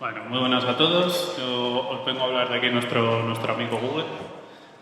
Bueno, muy buenas a todos. Yo os vengo a hablar de aquí nuestro amigo Google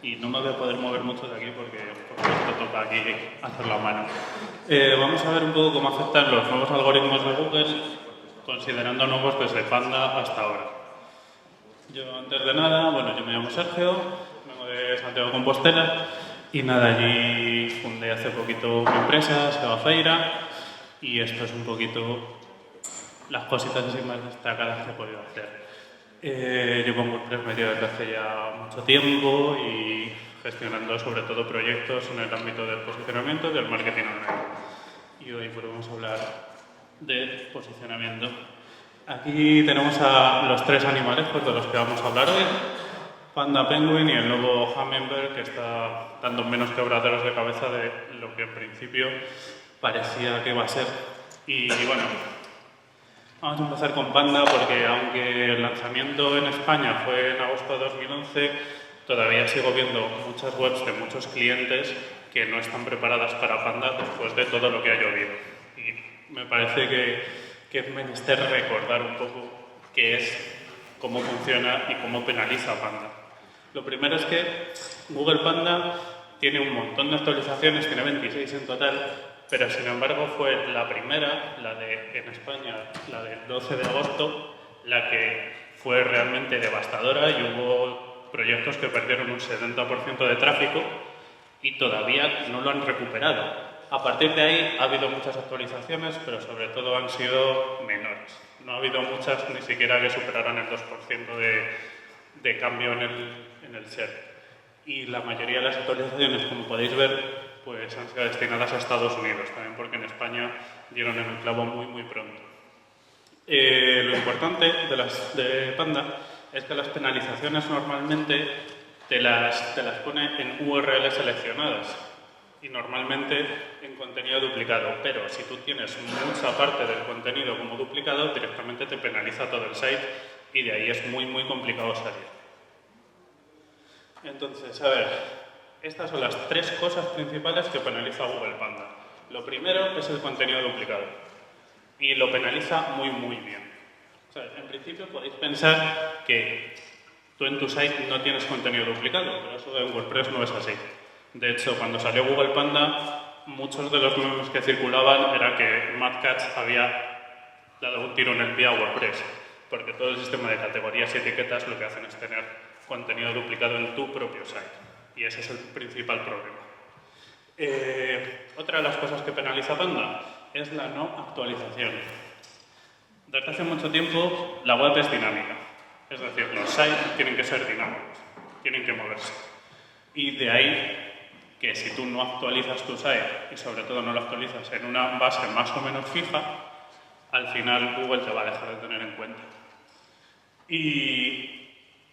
y no me voy a poder mover mucho de aquí porque esto toca aquí hacerlo a mano. Vamos a ver un poco cómo afectan los nuevos algoritmos de Google, considerando nuevos desde Panda hasta ahora. Yo, antes de nada, yo me llamo Sergio, vengo de Santiago de Compostela y nada, allí fundé hace poquito mi empresa, Seba Feira, y esto es un poquito las cositas así más destacadas que he podido hacer. Llevo en WordPress metido desde hace ya mucho tiempo y gestionando sobre todo proyectos en el ámbito del posicionamiento y del marketing online. Y hoy vamos a hablar de posicionamiento. Aquí tenemos a los tres animales de los que vamos a hablar hoy. Panda Penguin y el nuevo Hummingbird, que está dando menos quebraderos de cabeza de lo que en principio parecía que iba a ser. Y bueno, vamos a empezar con Panda porque aunque el lanzamiento en España fue en agosto de 2011, todavía sigo viendo muchas webs de muchos clientes que no están preparadas para Panda después de todo lo que ha llovido. Y me parece que es menester recordar un poco qué es, cómo funciona y cómo penaliza Panda. Lo primero es que Google Panda tiene un montón de actualizaciones, tiene 26 en total, pero sin embargo fue la primera, en España, la del 12 de agosto, la que fue realmente devastadora y hubo proyectos que perdieron un 70% de tráfico y todavía no lo han recuperado. A partir de ahí ha habido muchas actualizaciones, pero sobre todo han sido menores. No ha habido muchas ni siquiera que superaran el 2% de cambio en el share. Y la mayoría de las actualizaciones, como podéis ver, pues han sido destinadas a Estados Unidos, también porque en España dieron en el clavo muy pronto. Lo importante de Panda es que las penalizaciones normalmente te las pone en URLs seleccionadas y normalmente en contenido duplicado, pero si tú tienes mucha parte del contenido como duplicado, directamente te penaliza todo el site y de ahí es muy complicado salir. Entonces, a ver, estas son las tres cosas principales que penaliza Google Panda. Lo primero es el contenido duplicado y lo penaliza muy bien. O sea, en principio podéis pensar que tú en tu site no tienes contenido duplicado, pero eso en WordPress no es así. De hecho, cuando salió Google Panda, muchos de los memes que circulaban era que Mad Catz había dado un tiro en el pie a WordPress, porque todo el sistema de categorías y etiquetas lo que hacen es tener contenido duplicado en tu propio site. Y ese es el principal problema. Otra de las cosas que penaliza Panda es la no actualización. Desde hace mucho tiempo la web es dinámica. Es decir, los sites tienen que ser dinámicos, tienen que moverse. Y de ahí que si tú no actualizas tu site y sobre todo no lo actualizas en una base más o menos fija, al final Google te va a dejar de tener en cuenta. Y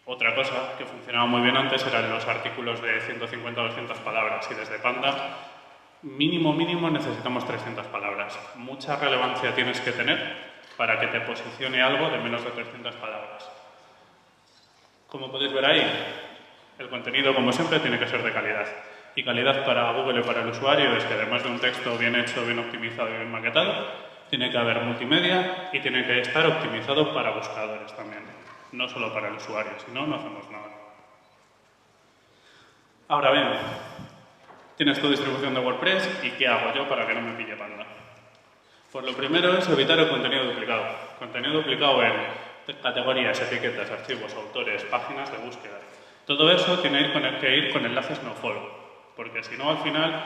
otra cosa que funcionaba muy bien antes eran los artículos de 150 o 200 palabras y desde Panda mínimo necesitamos 300 palabras. Mucha relevancia tienes que tener para que te posicione algo de menos de 300 palabras. Como podéis ver ahí, el contenido, como siempre, tiene que ser de calidad. Y calidad para Google y para el usuario es que además de un texto bien hecho, bien optimizado y bien maquetado, tiene que haber multimedia y tiene que estar optimizado para buscadores también. No solo para el usuario, si no, no hacemos nada. Ahora bien, tienes tu distribución de WordPress y ¿qué hago yo para que no me pille Panda? Pues lo primero es evitar el contenido duplicado. Contenido duplicado en categorías, etiquetas, archivos, autores, páginas de búsqueda. Todo eso tiene que ir con enlaces nofollow, porque si no, al final,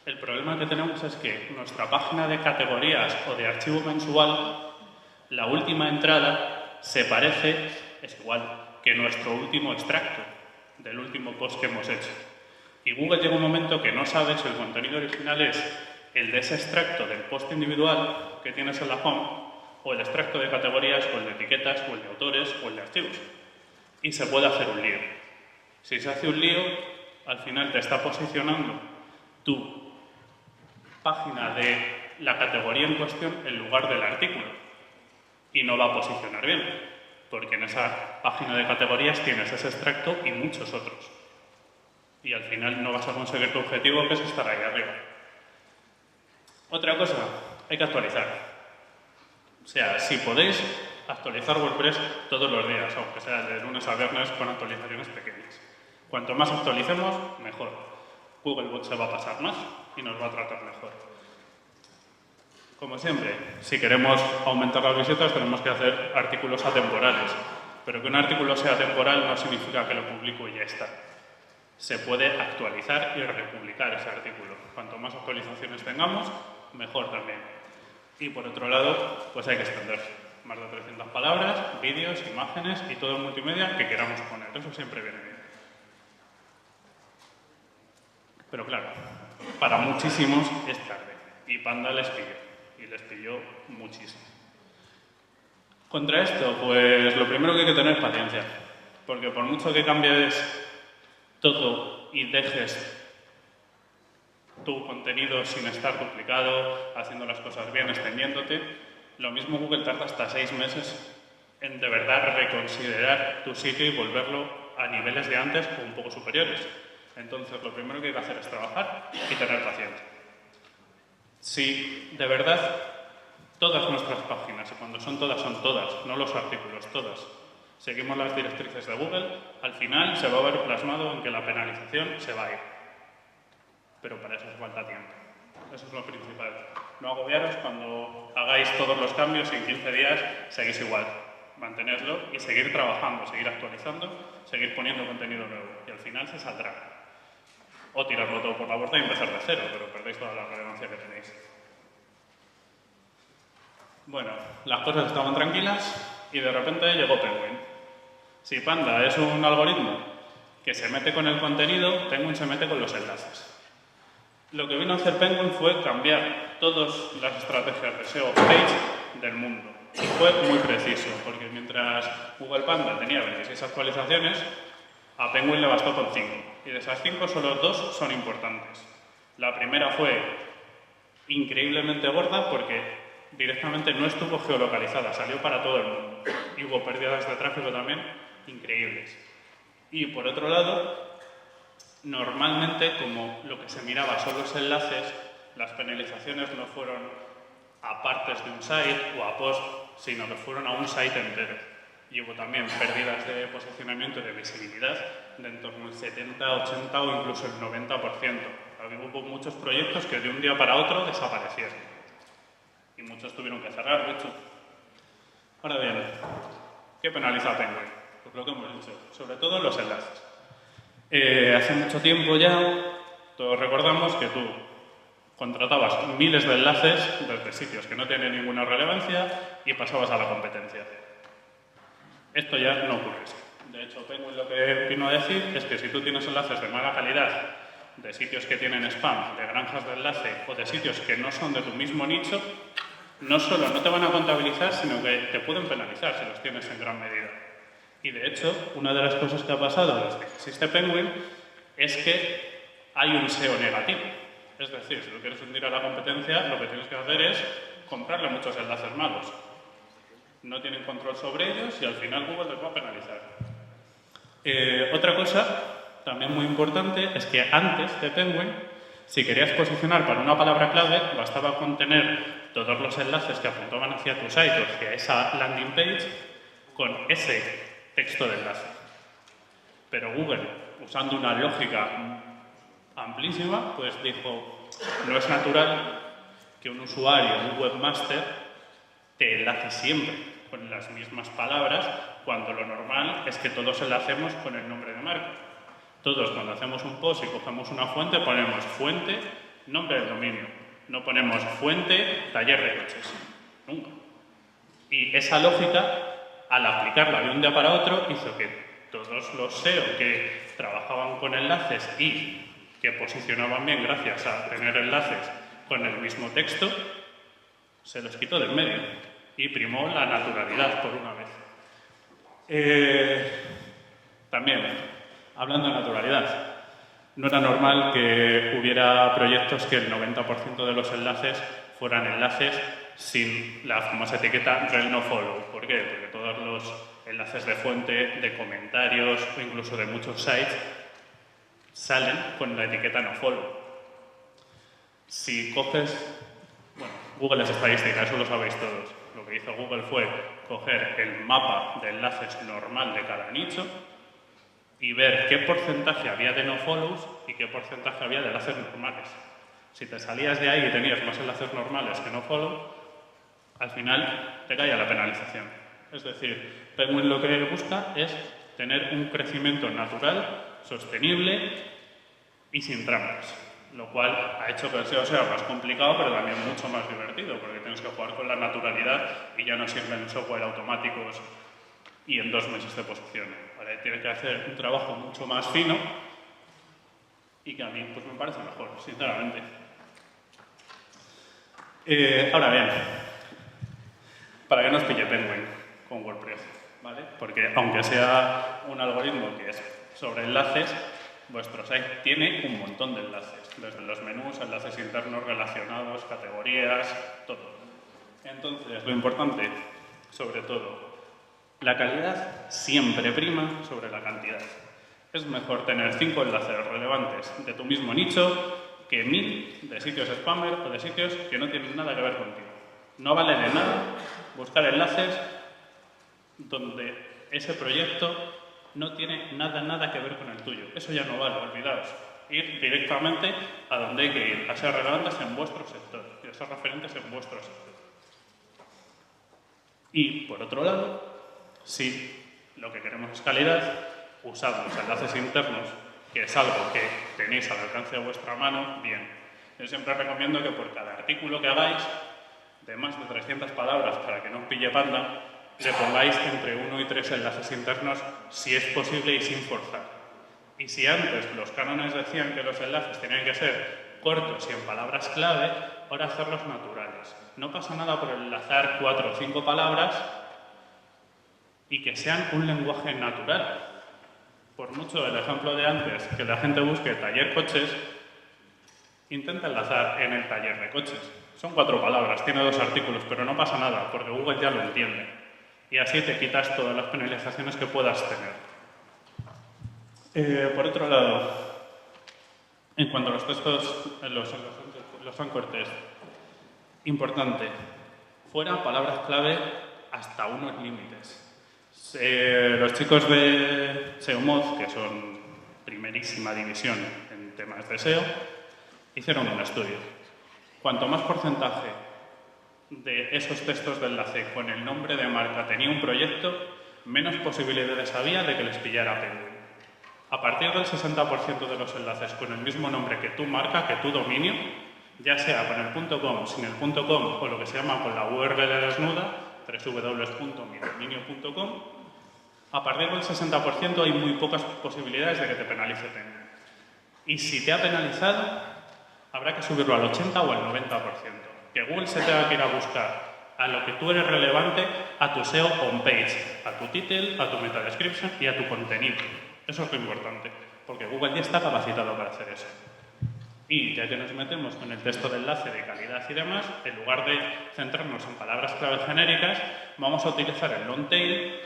el problema que tenemos es que nuestra página de categorías o de archivo mensual, la última entrada se parece, es igual, que nuestro último extracto del último post que hemos hecho. Y Google llega un momento que no sabe si el contenido original es el de ese extracto del post individual que tienes en la home, o el extracto de categorías, o el de etiquetas, o el de autores, o el de archivos. Y se puede hacer un lío. Si se hace un lío, al final te está posicionando tu página de la categoría en cuestión en lugar del artículo. Y no va a posicionar bien, porque en esa página de categorías tienes ese extracto y muchos otros. Y al final no vas a conseguir tu objetivo, que es estar ahí arriba. Otra cosa, hay que actualizar. O sea, si podéis, actualizar WordPress todos los días, aunque sea de lunes a viernes con actualizaciones pequeñas. Cuanto más actualicemos, mejor. Googlebot se va a pasar más y nos va a tratar mejor. Como siempre, si queremos aumentar las visitas tenemos que hacer artículos atemporales, pero que un artículo sea atemporal no significa que lo publico y ya está. Se puede actualizar y republicar ese artículo. Cuanto más actualizaciones tengamos, mejor también. Y por otro lado, pues hay que extenderse. Más de 300 palabras, vídeos, imágenes y todo el multimedia que queramos poner. Eso siempre viene bien. Pero claro, para muchísimos es tarde. Y Panda les pilló. Y les pilló muchísimo. Contra esto, pues lo primero que hay que tener es paciencia. Porque por mucho que cambies todo y dejes tu contenido sin estar duplicado, haciendo las cosas bien, extendiéndote, lo mismo Google tarda hasta 6 meses en de verdad reconsiderar tu sitio y volverlo a niveles de antes o un poco superiores. Entonces, lo primero que hay que hacer es trabajar y tener paciencia. Si de verdad todas nuestras páginas, y cuando son todas, no los artículos, todas, seguimos las directrices de Google, al final se va a ver plasmado en que la penalización se va a ir. Pero para eso hace falta tiempo. Eso es lo principal. No agobiaros cuando hagáis todos los cambios y en 15 días seguís igual. Mantenedlo y seguir trabajando, seguir actualizando, seguir poniendo contenido nuevo. Y al final se saldrá. O tirarlo todo por la borda y empezar de cero, pero perdéis toda la relevancia que tenéis. Bueno, las cosas estaban tranquilas y de repente llegó Penguin. Si Panda es un algoritmo que se mete con el contenido, Penguin se mete con los enlaces. Lo que vino a hacer Penguin fue cambiar todas las estrategias de SEO page del mundo. Y fue muy preciso, porque mientras Google Panda tenía 26 actualizaciones, a Penguin le bastó con 5. Y de esas 5, solo 2 son importantes. La primera fue increíblemente gorda porque directamente no estuvo geolocalizada, salió para todo el mundo. Y hubo pérdidas de tráfico también increíbles. Y por otro lado, normalmente, como lo que se miraba son los enlaces, las penalizaciones no fueron a partes de un site o a post, sino que fueron a un site entero. Y hubo también pérdidas de posicionamiento y de visibilidad de en torno al 70, 80 o incluso el 90%. Hubo muchos proyectos que de un día para otro desaparecieron. Y muchos tuvieron que cerrar, de hecho. Ahora bien, ¿qué penaliza a Penguin? Pues lo que hemos dicho, sobre todo los enlaces. Hace mucho tiempo ya, todos recordamos que tú contratabas miles de enlaces desde sitios que no tienen ninguna relevancia y pasabas a la competencia. Esto ya no ocurre así. De hecho, Penguin lo que vino a decir es que si tú tienes enlaces de mala calidad, de sitios que tienen spam, de granjas de enlace o de sitios que no son de tu mismo nicho, no solo no te van a contabilizar, sino que te pueden penalizar si los tienes en gran medida. Y de hecho, una de las cosas que ha pasado desde que existe Penguin es que hay un SEO negativo. Es decir, si tú quieres hundir a la competencia, lo que tienes que hacer es comprarle muchos enlaces malos. No tienen control sobre ellos y al final Google les va a penalizar. Otra cosa también muy importante es que antes de Penguin, si querías posicionar para una palabra clave, bastaba con tener todos los enlaces que apuntaban hacia tu site o hacia esa landing page con ese texto de enlace. Pero Google, usando una lógica amplísima, pues dijo, no es natural que un usuario, un webmaster, te enlace siempre con las mismas palabras cuando lo normal es que todos enlacemos con el nombre de marca. Todos cuando hacemos un post y cogemos una fuente ponemos fuente, nombre del dominio. No ponemos fuente, taller de coches. Nunca. Y esa lógica, al aplicarla de un día para otro, hizo que todos los SEO que trabajaban con enlaces y que posicionaban bien gracias a tener enlaces con el mismo texto, se los quitó del medio y primó la naturalidad por una vez. También, hablando de naturalidad, no era normal que hubiera proyectos que el 90% de los enlaces fueran enlaces sin la famosa etiqueta rel no follow. ¿Por qué? Porque todos los enlaces de fuente, de comentarios o incluso de muchos sites salen con la etiqueta no follow. Si coges, bueno, Google es estadística, eso lo sabéis todos. lo que hizo Google fue coger el mapa de enlaces normal de cada nicho y ver qué porcentaje había de nofollows y qué porcentaje había de enlaces normales. Si te salías de ahí y tenías más enlaces normales que nofollow, al final te caía la penalización. Es decir, Penguin lo que busca es tener un crecimiento natural, sostenible y sin trampas, lo cual ha hecho que el SEO sea más complicado, pero también mucho más divertido, porque tienes que jugar con la naturalidad y ya no sirven software automáticos y en 2 meses te posiciona. ¿Vale? Tienes que hacer un trabajo mucho más fino y que a mí pues, me parece mejor, sinceramente. Ahora bien, para que no os pille Penguin con WordPress, ¿vale? Porque aunque sea un algoritmo que es sobre enlaces, vuestro site tiene un montón de enlaces, desde los menús, enlaces internos relacionados, categorías, todo. Entonces, lo importante, sobre todo, la calidad siempre prima sobre la cantidad. Es mejor tener 5 enlaces relevantes de tu mismo nicho que 1000 de sitios spammer o de sitios que no tienen nada que ver contigo. No vale de nada buscar enlaces donde ese proyecto no tiene nada que ver con el tuyo. Eso ya no vale, olvidaos. Ir directamente a donde hay que ir, a ser relevantes en vuestro sector y a ser referentes en vuestro sector. Y, por otro lado, si lo que queremos es calidad, usad los enlaces internos, que es algo que tenéis al alcance de vuestra mano, bien. Yo siempre recomiendo que por cada artículo que hagáis, de más de 300 palabras para que no os pille panda, le pongáis entre 1 y 3 enlaces internos si es posible y sin forzar. Y si antes los cánones decían que los enlaces tenían que ser cortos y en palabras clave, ahora hacerlos naturales. No pasa nada por enlazar 4 o 5 palabras y que sean un lenguaje natural. Por mucho el ejemplo de antes, que la gente busque taller coches, intenta enlazar en el taller de coches. Son 4 palabras, tiene 2 artículos, pero no pasa nada, porque Google ya lo entiende. Y así te quitas todas las penalizaciones que puedas tener. Por otro lado, en cuanto a los textos, los anchor test, importante, fuera palabras clave hasta unos límites. Los chicos de SEOmoz, que son primerísima división en temas de SEO, hicieron un estudio. Cuanto más porcentaje de esos textos de enlace con el nombre de marca tenía un proyecto, menos posibilidades había de que les pillara Penguin. A partir del 60% de los enlaces con el mismo nombre que tu marca, que tu dominio, ya sea con el .com, sin el .com o lo que se llama con la URL desnuda, www.midominio.com, a partir del 60% hay muy pocas posibilidades de que te penalice Penguin. Y si te ha penalizado, habrá que subirlo al 80 o al 90%. Que Google se tenga que ir a buscar a lo que tú eres relevante, a tu SEO homepage, a tu title, a tu meta description y a tu contenido. Eso es lo importante, porque Google ya está capacitado para hacer eso. Y ya que nos metemos con el texto de enlace de calidad y demás, en lugar de centrarnos en palabras clave genéricas, vamos a utilizar el long tail.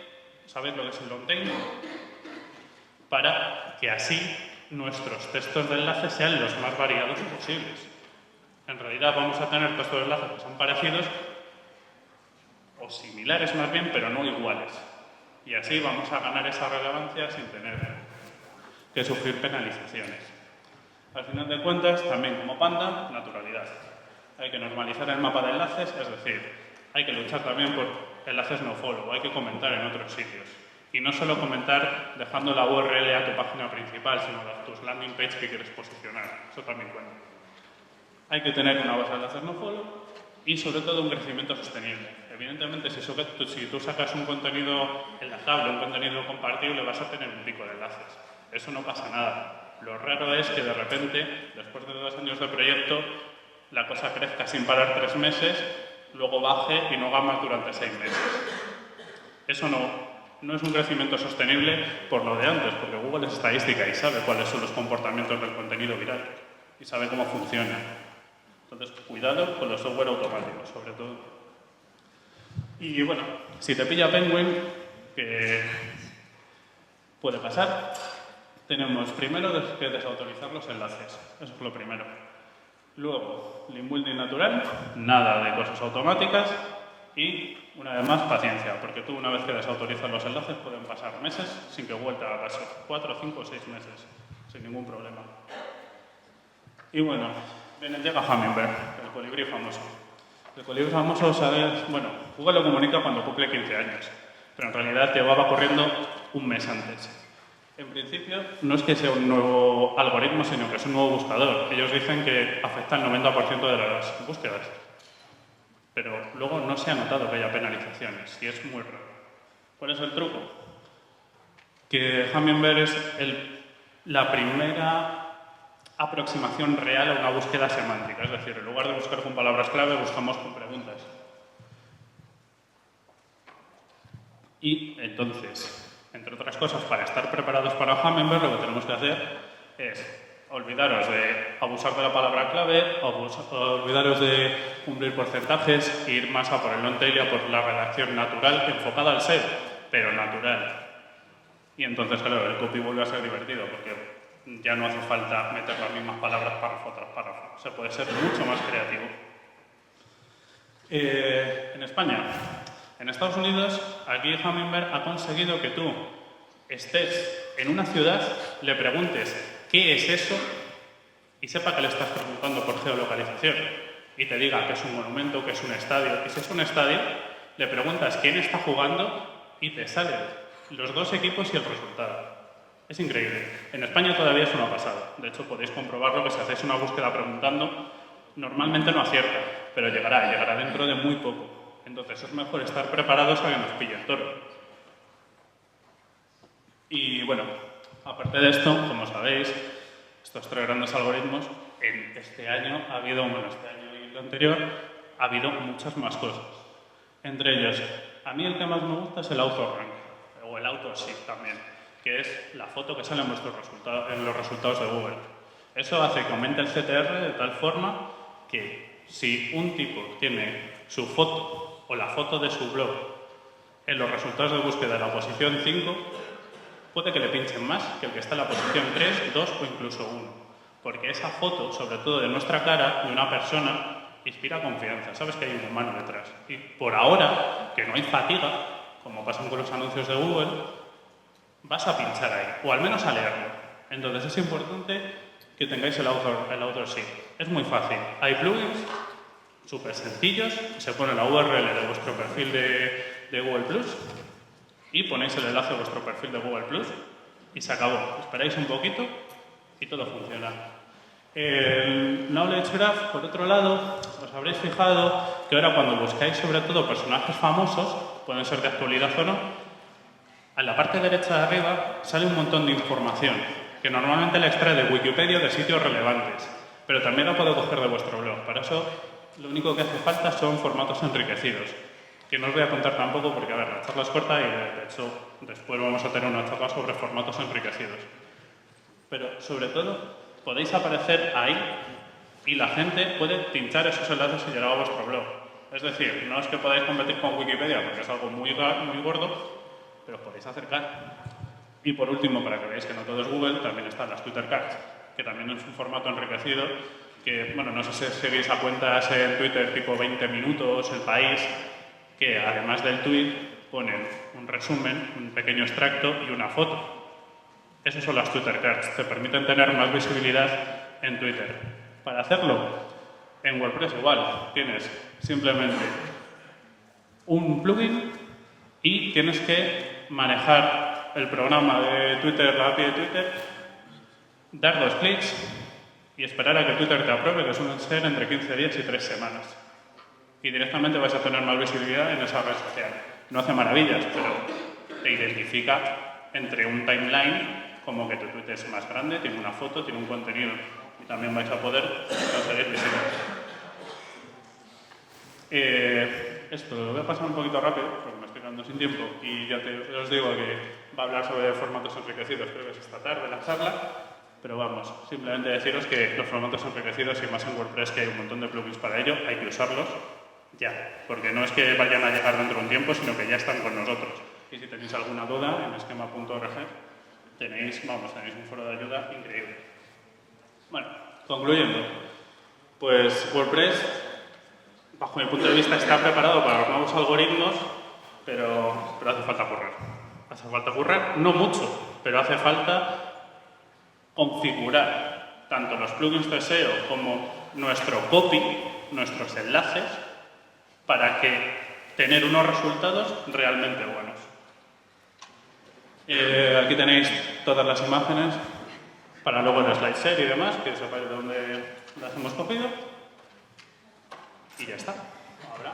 ¿Sabéis lo que es el long tail? Para que así nuestros textos de enlace sean los más variados posibles. En realidad vamos a tener textos de enlace que son parecidos o similares más bien, pero no iguales. Y así vamos a ganar esa relevancia sin tener que sufrir penalizaciones. Al final de cuentas, también como Panda, naturalidad. Hay que normalizar el mapa de enlaces, es decir, hay que luchar también por enlaces nofollow, hay que comentar en otros sitios. Y no solo comentar dejando la URL a tu página principal, sino a tus landing page que quieres posicionar. Eso también cuenta. Hay que tener una base de enlaces nofollow y sobre todo un crecimiento sostenible. Evidentemente, si tú sacas un contenido enlazable, un contenido compartible, vas a tener un pico de enlaces. Eso no pasa nada. Lo raro es que de repente, después de 2 años de proyecto, la cosa crezca sin parar 3 meses, luego baje y no haga más durante 6 meses. Eso no es un crecimiento sostenible por lo de antes, porque Google es estadística y sabe cuáles son los comportamientos del contenido viral y sabe cómo funciona. Entonces, cuidado con los software automáticos, sobre todo. Y bueno, si te pilla Penguin, que puede pasar, tenemos primero que desautorizar los enlaces. Eso es lo primero. Luego, link building natural, nada de cosas automáticas. y, una vez más, paciencia, porque tú una vez que desautorizas los enlaces pueden pasar meses sin que Google te haga caso. 4, 5 o 6 meses, sin ningún problema. Y bueno, llega Hummingbird, el colibrí famoso. El colibrí famoso, ¿sabes? Bueno, Google lo comunica cuando cumple 15 años, pero en realidad llevaba corriendo un mes antes. En principio, no es que sea un nuevo algoritmo, sino que es un nuevo buscador. Ellos dicen que afecta al 90% de las búsquedas. Pero luego no se ha notado que haya penalizaciones, y es muy raro. ¿Cuál es el truco? Que Hummingbird es la primera aproximación real a una búsqueda semántica. Es decir, en lugar de buscar con palabras clave, buscamos con preguntas. Y entonces, entre otras cosas, para estar preparados para Hummingbird, lo que tenemos que hacer es olvidaros de abusar de la palabra clave, olvidaros de cumplir porcentajes, ir más a por el long tail y a por la redacción natural, enfocada al SEO, pero natural. Y entonces, claro, el copy vuelve a ser divertido, porque ya no hace falta meter las mismas palabras párrafo tras párrafo. Se puede ser mucho más creativo. En España, en Estados Unidos, aquí Hummingbird ha conseguido que tú estés en una ciudad, le preguntes qué es eso y sepa que le estás preguntando por geolocalización y te diga que es un monumento, que es un estadio. Y si es un estadio, le preguntas quién está jugando y te salen los dos equipos y el resultado. Es increíble. En España todavía eso no ha pasado. De hecho, podéis comprobarlo que si hacéis una búsqueda preguntando, normalmente no acierta, pero llegará dentro de muy poco. Entonces es mejor estar preparados a que nos pille el toro. Y bueno, aparte de esto, como sabéis, estos tres grandes algoritmos, en este año ha habido, este año y el anterior, ha habido muchas más cosas. Entre ellos, a mí el que más me gusta es el AutoRank, o el AutoSeek también, que es la foto que sale en los resultados de Google. Eso hace que aumente el CTR de tal forma que si un tipo tiene su foto o la foto de su blog en los resultados de búsqueda de la posición 5, puede que le pinchen más que el que está en la posición 3, 2 o incluso 1. Porque esa foto, sobre todo de nuestra cara, de una persona, inspira confianza. Sabes que hay un humano detrás. Y por ahora, que no hay fatiga, como pasan con los anuncios de Google, vas a pinchar ahí, o al menos a leerlo. Entonces es importante que tengáis el AutoSeek. Es muy fácil. Hay plugins súper sencillos, se pone la URL de vuestro perfil de Google Plus y ponéis el enlace de vuestro perfil de Google Plus y se acabó. Esperáis un poquito y todo funciona. El Knowledge Graph, por otro lado, os habréis fijado que ahora cuando buscáis sobre todo personajes famosos, pueden ser de actualidad o no, en la parte derecha de arriba sale un montón de información que normalmente la extrae de Wikipedia o de sitios relevantes, pero también la puedo coger de vuestro blog. Para eso lo único que hace falta son formatos enriquecidos, que no os voy a contar tampoco porque, a ver, la charla es corta y de hecho después vamos a tener una charla sobre formatos enriquecidos. Pero sobre todo podéis aparecer ahí y la gente puede pinchar esos enlaces y llegar a vuestro blog. Es decir, no es que podáis competir con Wikipedia porque es algo muy gordo, pero os podéis acercar. Y por último, para que veáis que no todo es Google, también están las Twitter Cards, que también es un formato enriquecido, que, bueno, no sé si seguís a cuentas en Twitter tipo 20 minutos, El País, que además del tweet ponen un resumen, un pequeño extracto y una foto. Esas son las Twitter Cards, te permiten tener más visibilidad en Twitter. Para hacerlo, en WordPress igual, tienes simplemente un plugin y tienes que manejar el programa de Twitter, la API de Twitter, dar 2 clics y esperar a que Twitter te apruebe, que suelen ser entre 15 días y 3 semanas. Y directamente vais a tener más visibilidad en esa red social. No hace maravillas, pero te identifica entre un timeline como que tu tweet es más grande, tiene una foto, tiene un contenido y también vais a poder conseguir visibilidad. Esto lo voy a pasar un poquito rápido porque me estoy quedando sin tiempo y ya os digo que va a hablar sobre formatos enriquecidos, creo que es esta tarde la charla, pero vamos, simplemente deciros que los formatos enriquecidos y más en WordPress que hay un montón de plugins para ello, hay que usarlos ya, porque no es que vayan a llegar dentro de un tiempo, sino que ya están con nosotros. Y si tenéis alguna duda en esquema.org tenéis un foro de ayuda increíble. Bueno, concluyendo, pues WordPress bajo mi punto de vista, está preparado para los nuevos algoritmos, pero hace falta currar. Hace falta currar, no mucho, pero hace falta configurar tanto los plugins de SEO como nuestro copy, nuestros enlaces, para que tener unos resultados realmente buenos. Aquí tenéis todas las imágenes para luego el slide share y demás, que sepáis de dónde las hemos cogido. Y ya está. Ahora.